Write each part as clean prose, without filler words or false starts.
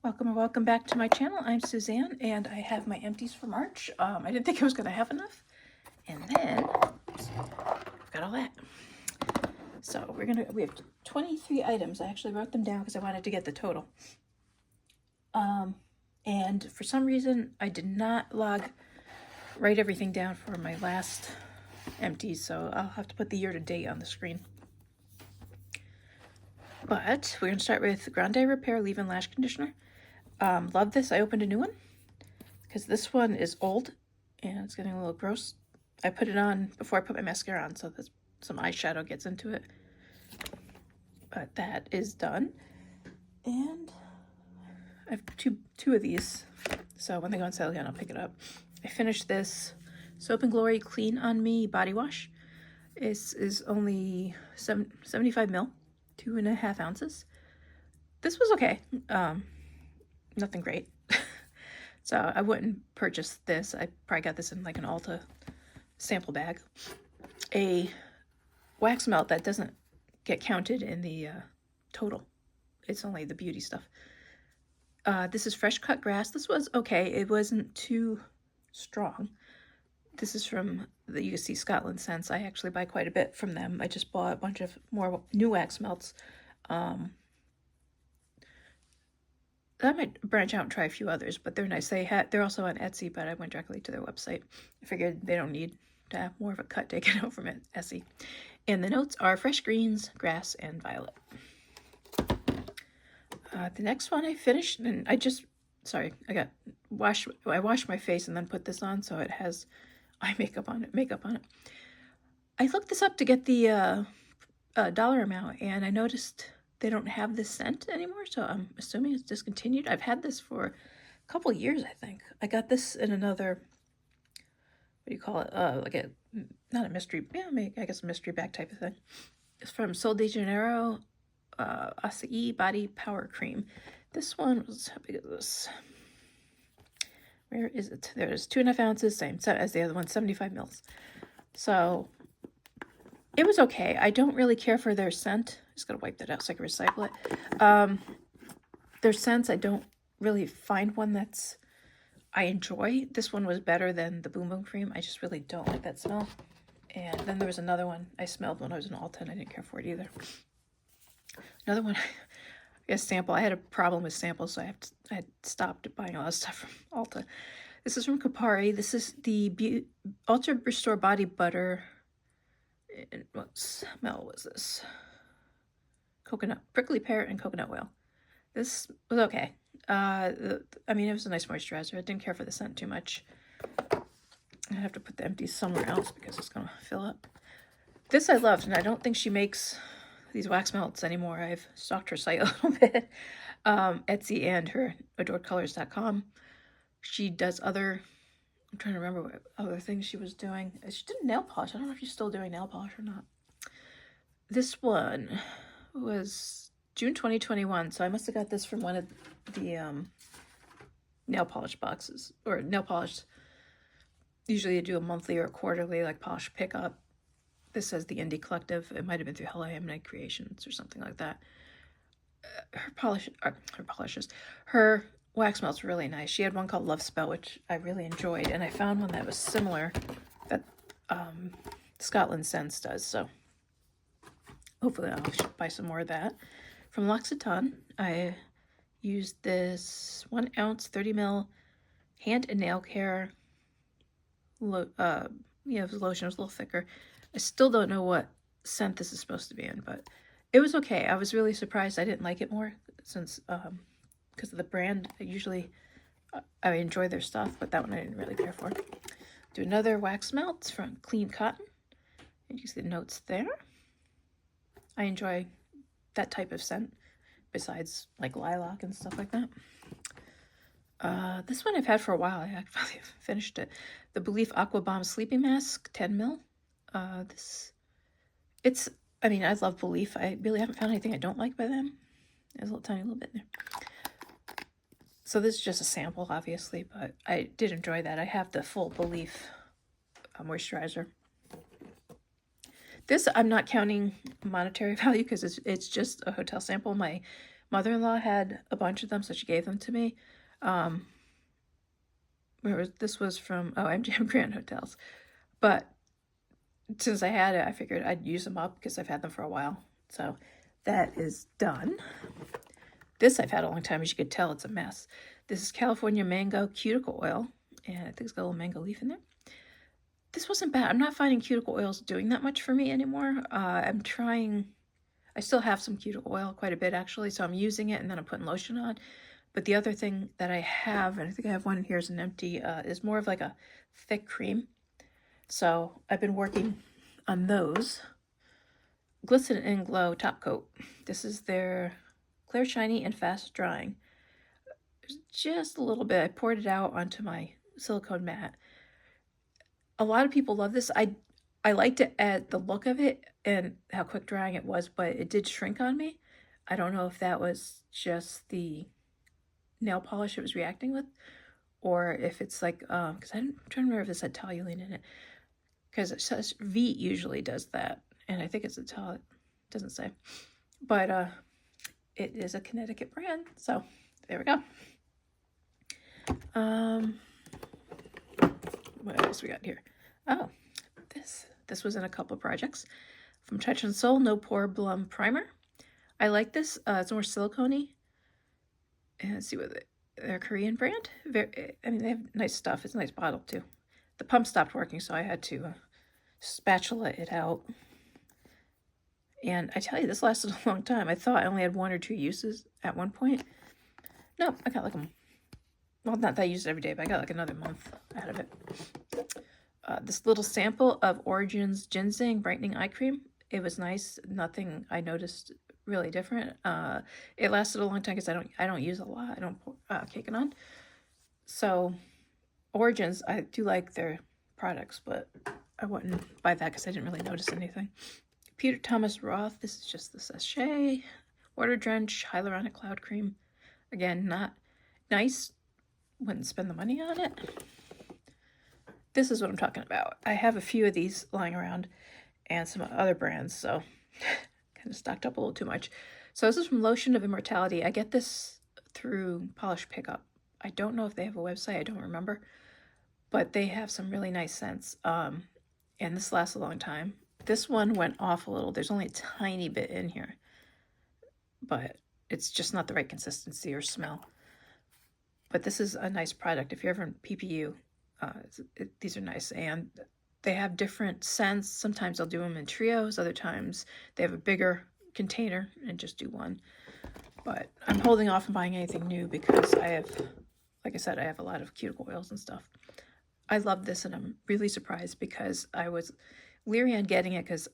Welcome and welcome back to my channel. I'm Suzanne and I have my empties for March. I didn't think I was going to have enough. And then I've got all that. So we have 23 items. I actually wrote them down because I wanted to get the total. And for some reason I did not write everything down for my last empties. So I'll have to put the year to date on the screen. But we're going to start with Grande Repair Leave-In Lash Conditioner. Love this. I opened a new one because this one is old and it's getting a little gross. I put it on before I put my mascara on, so that some eyeshadow gets into it. But that is done. And I have two of these, so when they go on sale again, I'll pick it up. I finished this Soap & Glory Clean On Me body wash. This is only 75 ml, 2.5 ounces. This was okay. Nothing great. So I wouldn't purchase this. I probably got this in like an Ulta sample bag. A wax melt that doesn't get counted in the total. It's only the beauty stuff. This is Fresh Cut Grass. This was okay. It wasn't too strong. This is from the UC Scotland Scents. I actually buy quite a bit from them. I just bought a bunch of more new wax melts. I might branch out and try a few others, but they're nice. They're also on Etsy, but I went directly to their website. I figured they don't need to have more of a cut taken out from Etsy. And the notes are fresh greens, grass, and violet. The next one I finished, and I washed my face and then put this on, so it has eye makeup on it. I looked this up to get the dollar amount, and I noticed they don't have this scent anymore, so I'm assuming it's discontinued. I've had this for a couple years, I think. I got this in another, what do you call it? Like not a mystery, yeah, I guess a mystery bag type of thing. It's from Sol de Janeiro Acai Body Power Cream. This one was, how big is this? Where is it? There it is, 2.5 ounces, same as the other one, 75 mils. So it was okay. I don't really care for their scent. Just gotta wipe that out so I can recycle it. Their scents, I don't really find one that's I enjoy. This one was better than the Boom Boom Cream. I just really don't like that smell. And then there was another one I smelled when I was in Ulta and I didn't care for it either. Another one, I guess sample. I had a problem with samples, so I had stopped buying a lot of stuff from Ulta. This is from Kapari. This is the Ultra Restore Body Butter. And what smell was this? Coconut, prickly pear, and coconut oil. This was okay. I mean, it was a nice moisturizer. I didn't care for the scent too much. I have to put the empties somewhere else because it's going to fill up. This I loved, and I don't think she makes these wax melts anymore. I've stalked her site a little bit. Etsy and her adoredcolors.com. She does other, I'm trying to remember what other things she was doing. She did nail polish. I don't know if she's still doing nail polish or not. This one was June 2021, so I must have got this from one of the nail polish boxes, or nail polish. Usually you do a monthly or a quarterly, like polish pickup. This says the Indie Collective. It might have been through Hello Hamnet Creations or something like that. Her wax melts were really nice. She had one called Love Spell, which I really enjoyed, and I found one that was similar that Scotland Scents does, so hopefully I'll buy some more of that. From L'Occitane, I used this 1 ounce 30 ml hand and nail care lotion. It was a little thicker. I still don't know what scent this is supposed to be in, but it was okay. I was really surprised I didn't like it more since because of the brand. I enjoy their stuff, but that one I didn't really care for. Do another wax melt from Clean Cotton. And you see the notes there. I enjoy that type of scent besides like lilac and stuff like that. This one I've had for a while. I finally finished it. The Belief Aqua Bomb Sleeping Mask, 10 mil. I mean, I love Belief. I really haven't found anything I don't like by them. There's a tiny little bit in there. So this is just a sample, obviously, but I did enjoy that. I have the full Belief moisturizer. This, I'm not counting monetary value because it's just a hotel sample. My mother-in-law had a bunch of them, so she gave them to me. This was from, MGM Grand Hotels. But since I had it, I figured I'd use them up because I've had them for a while. So that is done. This I've had a long time. As you could tell, it's a mess. This is California Mango Cuticle Oil, and I think it's got a little mango leaf in there. This wasn't bad. I'm not finding cuticle oils doing that much for me anymore. I'm trying... I still have some cuticle oil, quite a bit actually, so I'm using it and then I'm putting lotion on. But the other thing that I have, and I think I have one in here as an empty, is more of like a thick cream. So I've been working on those. Glisten and Glow Top Coat. This is their Clear Shiny and Fast Drying. Just a little bit. I poured it out onto my silicone mat. A lot of people love this. I liked it at the look of it and how quick drying it was, but it did shrink on me. I don't know if that was just the nail polish it was reacting with, or if it's like, because I'm trying to remember if this had toluene in it, because it says Veet usually does that, and I think it's a toluene, it doesn't say, but it is a Connecticut brand, so there we go. What else we got here? Oh, this was in a couple of projects. From Touch and Soul, No Pore Blum Primer. I like this. It's more silicone-y. And let's see what they're a Korean brand. They have nice stuff. It's a nice bottle too. The pump stopped working, so I had to spatula it out. And I tell you, this lasted a long time. I thought I only had 1 or 2 uses at one point. No, I got like well, not that I use it every day, but I got like another month out of it. This little sample of Origin's Ginseng Brightening Eye Cream. It was nice. Nothing I noticed really different. It lasted a long time because I don't use a lot. I don't pour cake it on. So Origins, I do like their products, but I wouldn't buy that because I didn't really notice anything. Peter Thomas Roth. This is just the sachet. Water Drench Hyaluronic Cloud Cream. Again, not nice. Wouldn't spend the money on it. This is what I'm talking about. I have a few of these lying around and some other brands, so kind of stocked up a little too much. So this is from Lotion of Immortality. I get this through Polish Pickup. I don't know if they have a website. I don't remember. But they have some really nice scents. And this lasts a long time. This one went off a little. There's only a tiny bit in here. But it's just not the right consistency or smell. But this is a nice product. If you're ever in PPU, these are nice. And they have different scents. Sometimes they'll do them in trios. Other times they have a bigger container and just do one. But I'm holding off on buying anything new because I have, like I said, I have a lot of cuticle oils and stuff. I love this, and I'm really surprised because I was leery on getting it because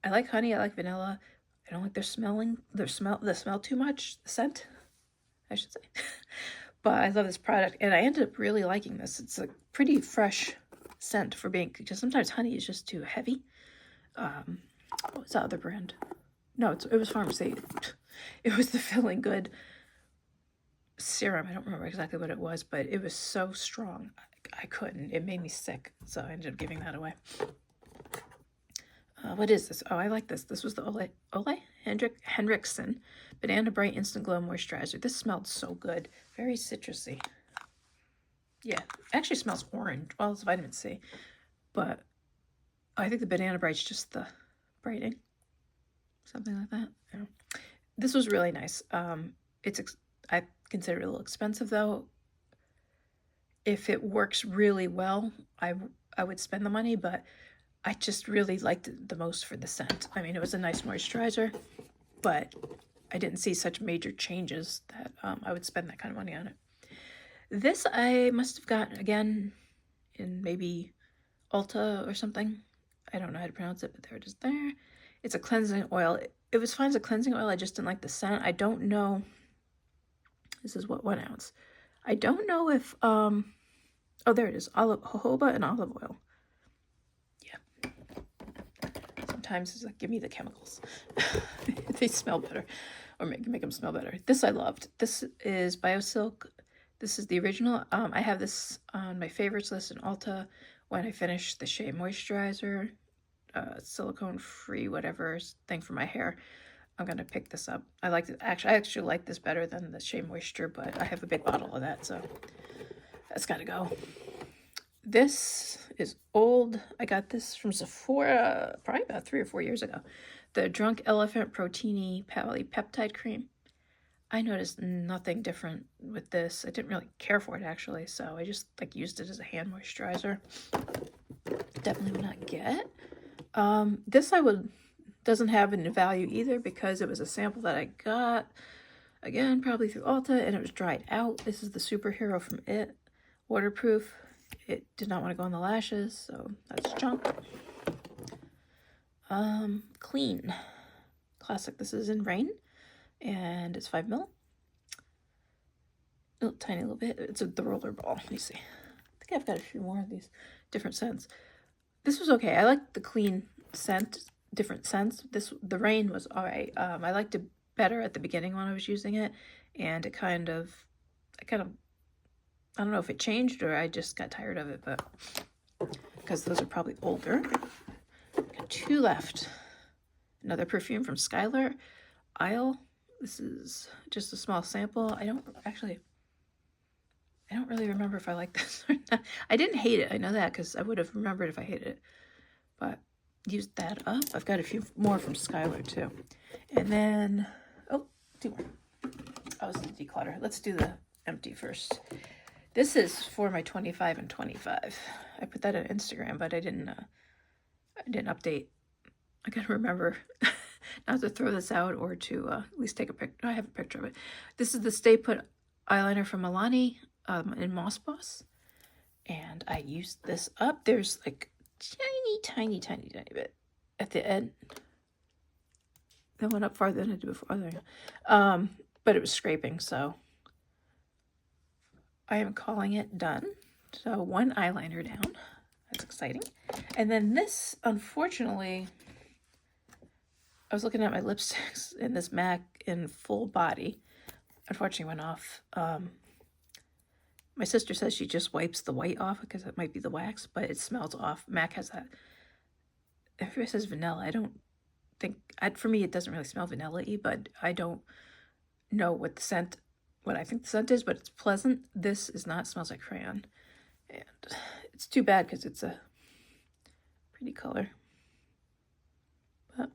I like honey, I like vanilla. I don't like the smell too much, the scent, I should say. But I love this product, and I ended up really liking this. It's a pretty fresh scent for being, because sometimes honey is just too heavy. What was that other brand? No, it was Pharmacy. It was the Feeling Good serum. I don't remember exactly what it was, but it was so strong. I couldn't. It made me sick, so I ended up giving that away. What is this? Oh, I like this. This was the Ole Henriksen Banana Bright Instant Glow Moisturizer. This smelled so good. Very citrusy. Yeah, it actually smells orange. Well, it's vitamin C. But I think the Banana Bright's just the brightening. Something like that. Yeah. This was really nice. I consider it a little expensive, though. If it works really well, I would spend the money, but I just really liked it the most for the scent. I mean, it was a nice moisturizer, but I didn't see such major changes that I would spend that kind of money on it. This I must have gotten, again, in maybe Ulta or something. I don't know how to pronounce it, but there it is there. It's a cleansing oil. It was fine as a cleansing oil. I just didn't like the scent. I don't know. This is what, 1 ounce. I don't know if, oh, there it is. Jojoba and olive oil. Yeah. Sometimes it's like, give me the chemicals. They smell better, or make them smell better. This I loved. This is BioSilk. This is the original. I have this on my favorites list in Ulta when I finish the Shea Moisturizer, silicone-free, whatever thing for my hair. I'm gonna pick this up. I actually like this better than the Shea Moisture, but I have a big bottle of that, so that's gotta go. This is old. I got this from Sephora probably about 3 or 4 years ago. The Drunk Elephant Proteini Polypeptide Cream. I noticed nothing different with this. I didn't really care for it actually, so I just like used it as a hand moisturizer. Definitely would not get. This doesn't have any value either because it was a sample that I got, again, probably through Ulta, and it was dried out. This is the Superhero from It. Waterproof. It did not want to go on the lashes, so that's junk. Clean. Classic. This is in Rain, and it's 5 ml. A tiny little bit. It's the roller ball. Let me see. I think I've got a few more of these different scents. This was okay. I like the clean scent, different scents. The Rain was all right. I liked it better at the beginning when I was using it, and I don't know if it changed or I just got tired of it, but because those are probably older. Got 2 left. Another perfume from Skylar, Isle. This is just a small sample. I don't really remember if I like this or not. I didn't hate it. I know that because I would have remembered if I hated it. But used that up. I've got a few more from Skylar too. And then, 2 more. Oh, this is the declutter. Let's do the empty first. This is for my 25 and 25. I put that on Instagram, but I didn't update. I gotta remember not to throw this out or to at least take a picture. I have a picture of it. This is the Stay Put eyeliner from Milani in Moss Boss. And I used this up. There's like tiny bit at the end. That went up farther than I did before. There. But it was scraping, so I am calling it done. So 1 eyeliner down. That's exciting. And then this, unfortunately, I was looking at my lipsticks and this MAC in Full Body. Unfortunately went off. My sister says she just wipes the white off because it might be the wax, but it smells off. MAC has that. Everybody says vanilla. I don't think, for me, it doesn't really smell vanilla-y, but I don't know what I think the scent is, but it's pleasant. This is not. It smells like crayon. And it's too bad because it's a pretty color. But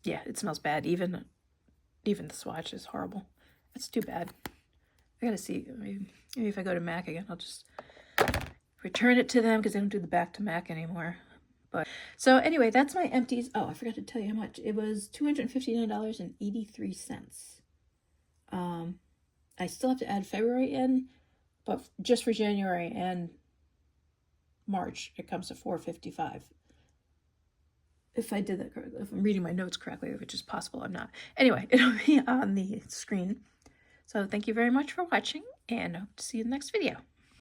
yeah, it smells bad. Even the swatch is horrible. It's too bad. I gotta see. Maybe if I go to MAC again, I'll just return it to them because they don't do the back to MAC anymore. But so anyway, that's my empties. Oh, I forgot to tell you how much. It was $259.83. I still have to add February in, but just for January and March, it comes to $455. If I did that correctly, if I'm reading my notes correctly, which is possible, I'm not. Anyway, it'll be on the screen. So thank you very much for watching, and I hope to see you in the next video.